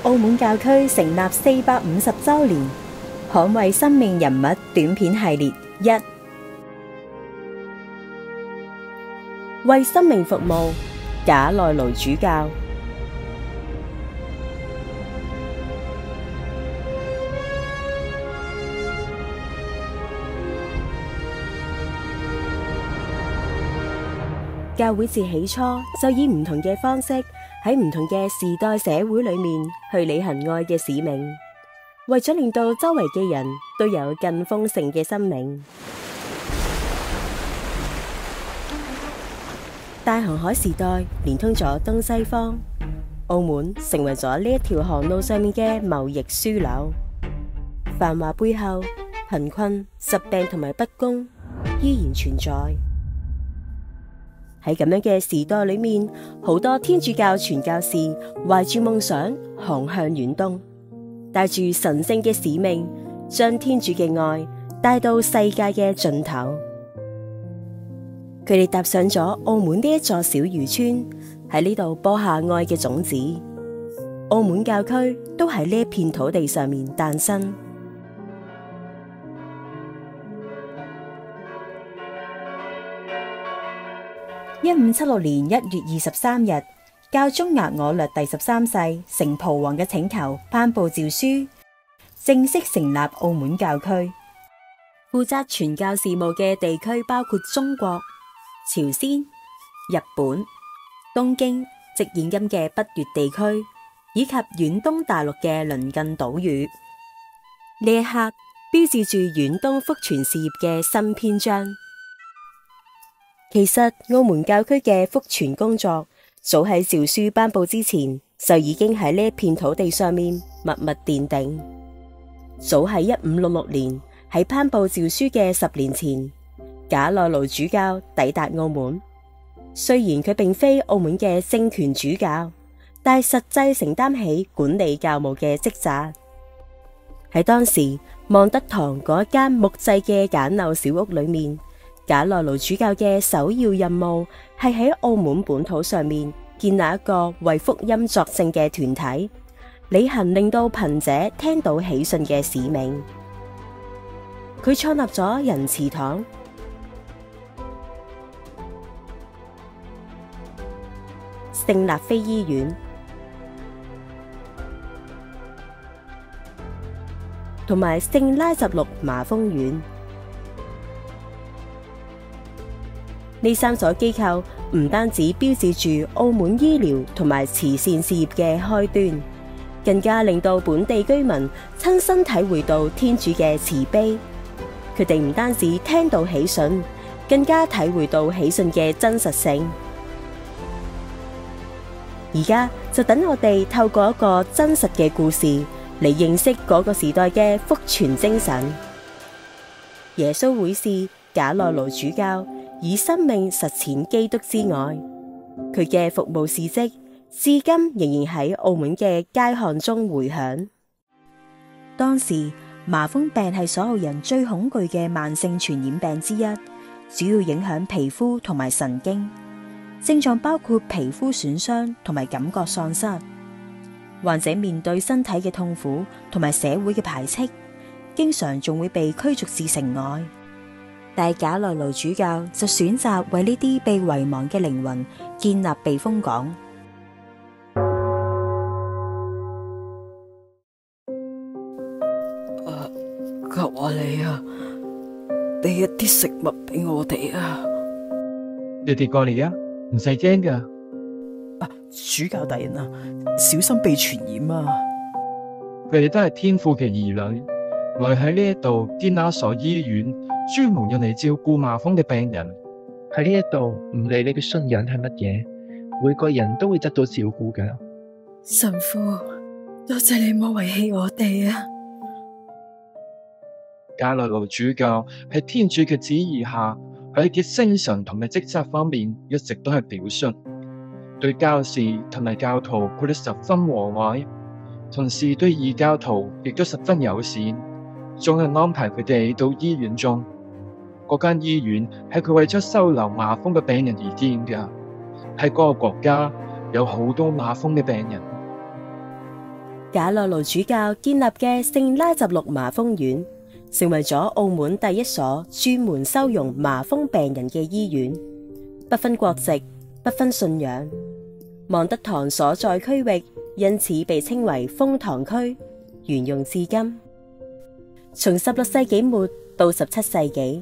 澳門教區成立450週年，捍衛生命人物短片系列1，為生命服務，賈內盧主教。教會自起初就以唔同嘅方式喺唔同嘅時代社會裏面去履行愛嘅使命，為咗令到周圍嘅人都有更豐盛嘅生命。大航海時代連通咗東西方，澳門成為咗呢一條航路上面嘅貿易樞紐。繁華背後，貧困、疾病同埋不公依然存在。喺咁樣嘅時代裏面，好多天主教傳教士懷住夢想航向遠東，帶住神聖嘅使命，將天主嘅愛帶到世界嘅盡頭。佢哋踏上咗澳門呢一座小漁村，喺呢度播下愛嘅種子。澳門教區都喺呢一片土地上面誕生。1576年1月23日，教宗額我略第13世承葡王嘅請求，頒布詔書，正式成立澳門教區。負責傳教事務嘅地區包括中國、朝鮮、日本、東京即現今嘅北越地區，以及遠東大陸嘅鄰近島嶼。呢一刻標誌住遠東福傳事業嘅新篇章。其實澳門教區嘅福傳工作早喺詔書頒布之前就已經喺呢一片土地上面默默奠定。早喺1566年，喺頒布詔書嘅10年前，賈內盧主教抵達澳門。雖然佢並非澳門嘅正權主教，但係實際承擔起管理教務嘅職責。喺當時望德堂嗰一間木製嘅簡陋小屋裏面，賈內盧主教嘅首要任務係喺澳門本土上面建立一個為福音作證嘅團體，履行令到貧者聽到喜訊嘅使命。佢創立咗仁慈堂、聖納菲醫院同埋聖拉匝祿麻風院。呢3所機構唔單止標誌住澳門醫療同埋慈善事業嘅開端，更加令到本地居民親身體會到天主嘅慈悲。佢哋唔單止聽到喜訊，更加體會到喜訊嘅真實性。而家就等我哋透過一個真實嘅故事嚟認識嗰個時代嘅福傳精神。耶穌會士賈內盧主教以生命實踐基督之愛，佢嘅服務事蹟至今仍然喺澳門嘅街巷中迴響。當時麻風病係所有人最恐懼嘅慢性傳染病之一，主要影響皮膚同埋神經，症狀包括皮膚損傷同埋感覺喪失。患者面對身體嘅痛苦同埋社會嘅排斥，經常仲會被驅逐至城外。但係賈內盧主教就選擇為呢啲被遺忘嘅靈魂建立避風港。求下你啊，俾一啲食物俾我哋啊！你哋過嚟啊，唔使驚噶。主教大人啊，小心被傳染啊！佢哋都係天父嘅兒女，來喺呢一度建立一所醫院，專門用嚟照顧麻風嘅病人。喺呢一度，唔理你嘅信仰係乜嘢，每個人都會得到照顧噶。神父，多謝你冇遺棄我哋啊！賈內盧主教喺天主嘅旨意下，喺佢嘅精神同埋職責方面一直都係表率，對教士同埋教徒佢哋十分和藹，同時對異教徒亦都十分友善，仲係安排佢哋到醫院中。嗰間醫院係佢為咗收留麻風嘅病人而建㗎，喺嗰個國家有好多麻風嘅病人。假洛盧主教建立嘅聖拉匝祿麻風院，成為咗澳門第一所專門收容麻風病人嘅醫院，不分國籍，不分信仰。望德堂所在區域因此被稱為風堂區，沿用至今。從16世紀末到17世紀，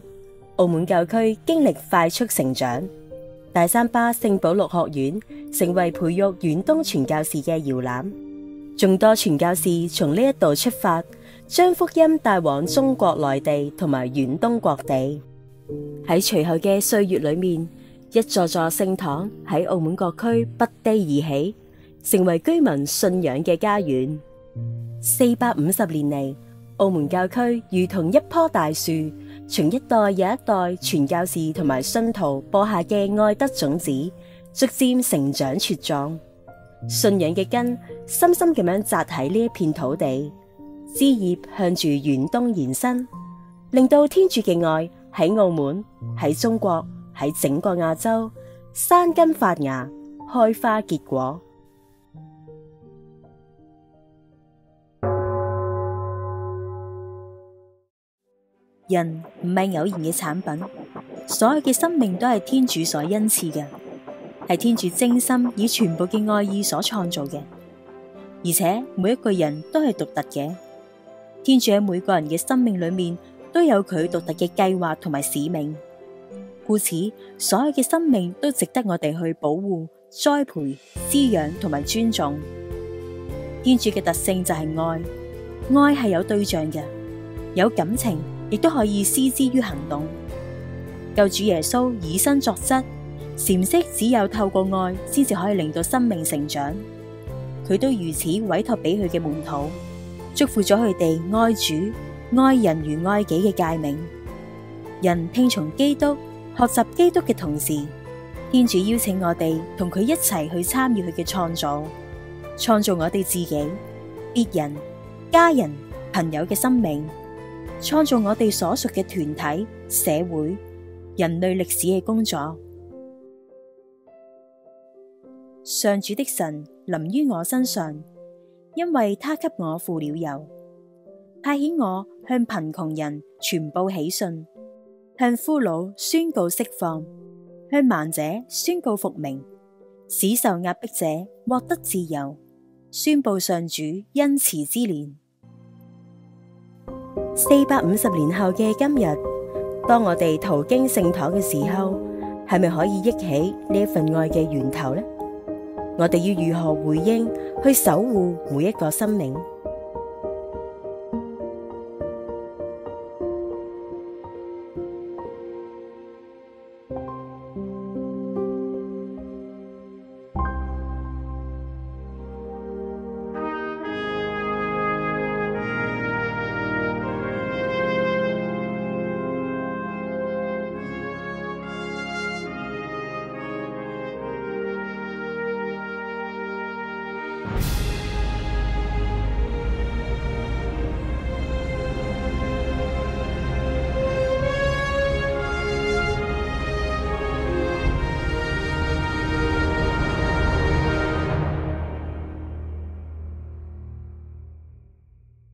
澳門教區經歷快速成長，大三巴聖保祿學院成為培育遠東傳教士嘅搖籃，眾多傳教士從呢一度出發，將福音帶往中國內地同埋遠東各地。喺隨後嘅歲月裏面，一座座聖堂喺澳門各區拔地而起，成為居民信仰嘅家園。450年嚟，澳門教區如同一棵大樹，從一代又一代傳教士同埋信徒播下嘅愛德種子，逐漸成長茁壯。信仰嘅根深深咁樣扎喺呢一片土地，枝葉向住遠東延伸，令到天主嘅愛喺澳門、喺中國、喺整個亞洲生根發芽、開花結果。人唔係偶然嘅產品，所有嘅生命都係天主所恩賜嘅，係天主精心以全部嘅愛意所創造嘅，而且每一個人都係獨特嘅。天主喺每個人嘅生命裏面都有佢獨特嘅計劃同埋使命，故此所有嘅生命都值得我哋去保護、栽培、滋養同埋尊重。天主嘅特性就係愛，愛係有對象嘅，有感情，亦都可以施之於行動。救主耶穌以身作則，闡釋只有透過愛先至可以令到生命成長。佢都如此委託俾佢嘅門徒，囑咐咗佢哋愛主、愛人如愛己嘅誡命。人聽從基督、學習基督嘅同時，天主邀請我哋同佢一齊去參與佢嘅創造，創造我哋自己、別人、家人、朋友嘅生命，創造我哋所屬嘅團體、社會、人類歷史嘅工作。上主的神臨於我身上，因為他給我付了油，派遣我向貧窮人傳報喜訊，向俘虜宣告釋放，向盲者宣告復明，使受壓迫者獲得自由，宣布上主恩慈之年。450年後嘅今日，當我哋途經聖堂嘅時候，係咪可以憶起呢一份愛嘅源頭呢？我哋要如何回應去守護每一個生命？